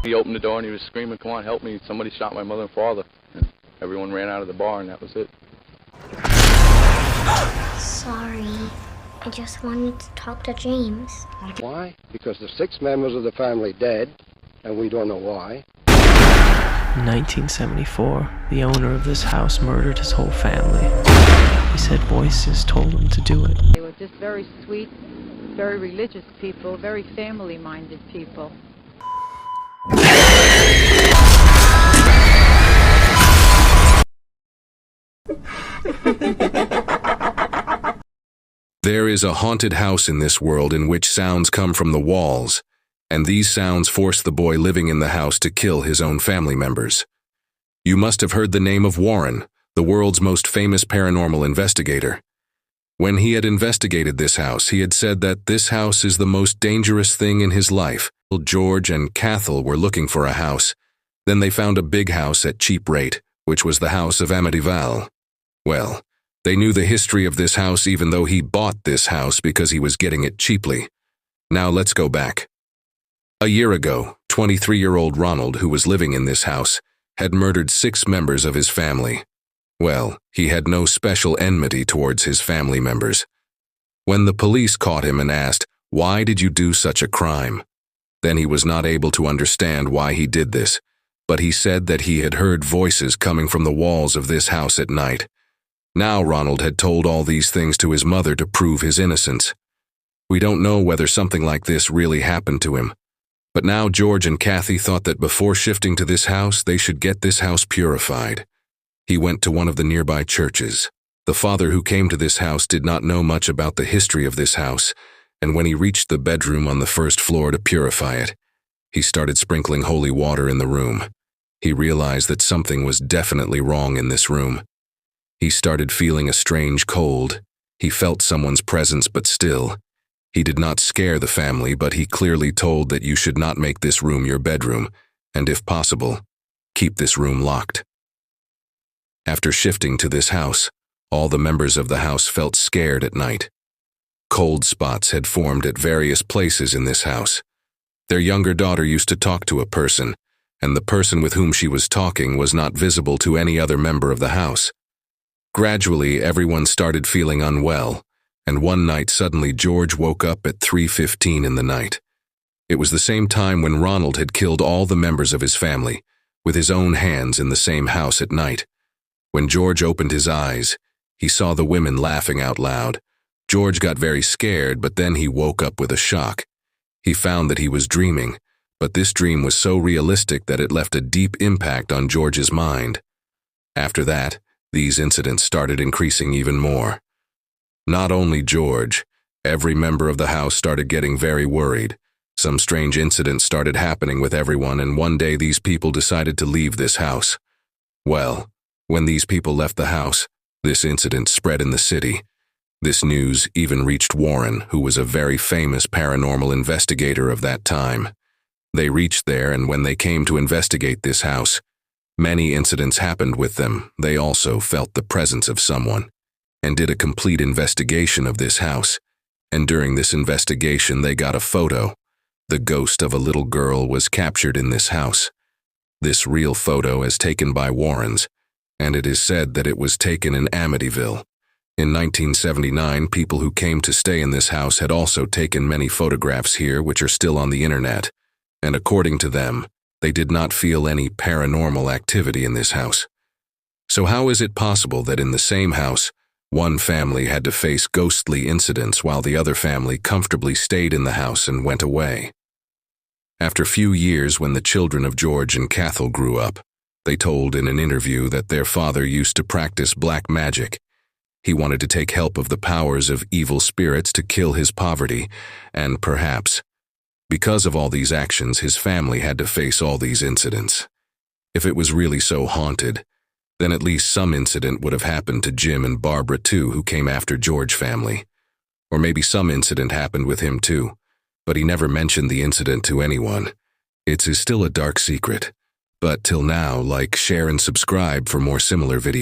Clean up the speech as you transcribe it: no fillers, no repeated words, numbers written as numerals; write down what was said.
He opened the door and he was screaming, "Come on, help me, somebody shot my mother and father." And everyone ran out of the bar and that was it. Sorry, I just wanted to talk to James. Why? Because there's 6 members of the family dead, and we don't know why. In 1974, the owner of this house murdered his whole family. He said voices told him to do it. They were just very sweet, very religious people, very family-minded people. There is a haunted house in this world in which sounds come from the walls, and these sounds force the boy living in the house to kill his own family members. You must have heard the name of Warren, the world's most famous paranormal investigator. When he had investigated this house, he had said that this house is the most dangerous thing in his life. George and Cathal were looking for a house. Then they found a big house at cheap rate, which was the house of AmityValle. Well, they knew the history of this house even though he bought this house because he was getting it cheaply. Now let's go back. A year ago, 23-year-old Ronald, who was living in this house, had murdered 6 members of his family. Well, he had no special enmity towards his family members. When the police caught him and asked, "Why did you do such a crime?" Then he was not able to understand why he did this, but he said that he had heard voices coming from the walls of this house at night. Now Ronald had told all these things to his mother to prove his innocence. We don't know whether something like this really happened to him. But now George and Kathy thought that before shifting to this house, they should get this house purified. He went to one of the nearby churches. The father who came to this house did not know much about the history of this house, and when he reached the bedroom on the first floor to purify it, he started sprinkling holy water in the room. He realized that something was definitely wrong in this room. He started feeling a strange cold. He felt someone's presence, but still. He did not scare the family, but he clearly told that you should not make this room your bedroom, and if possible, keep this room locked. After shifting to this house, all the members of the house felt scared at night. Cold spots had formed at various places in this house. Their younger daughter used to talk to a person, and the person with whom she was talking was not visible to any other member of the house. Gradually, everyone started feeling unwell, and one night suddenly George woke up at 3:15 in the night. It was the same time when Ronald had killed all the members of his family, with his own hands in the same house at night. When George opened his eyes, he saw the women laughing out loud. George got very scared, but then he woke up with a shock. He found that he was dreaming, but this dream was so realistic that it left a deep impact on George's mind. After that, these incidents started increasing even more. Not only George, every member of the house started getting very worried. Some strange incidents started happening with everyone, and one day these people decided to leave this house. Well, when these people left the house, this incident spread in the city. This news even reached Warren, who was a very famous paranormal investigator of that time. They reached there, and when they came to investigate this house, many incidents happened with them. They also felt the presence of someone, and did a complete investigation of this house. And during this investigation, they got a photo. The ghost of a little girl was captured in this house. This real photo is taken by Warrens, and it is said that it was taken in Amityville. In 1979, people who came to stay in this house had also taken many photographs here, which are still on the internet. And according to them, they did not feel any paranormal activity in this house. So how is it possible that in the same house, one family had to face ghostly incidents while the other family comfortably stayed in the house and went away? After a few years, when the children of George and Cathal grew up, they told in an interview that their father used to practice black magic. He wanted to take help of the powers of evil spirits to kill his poverty, and perhaps, because of all these actions, his family had to face all these incidents. If it was really so haunted, then at least some incident would have happened to Jim and Barbara too, who came after George family. Or maybe some incident happened with him too, but he never mentioned the incident to anyone. It is still a dark secret. But till now, like, share, and subscribe for more similar videos.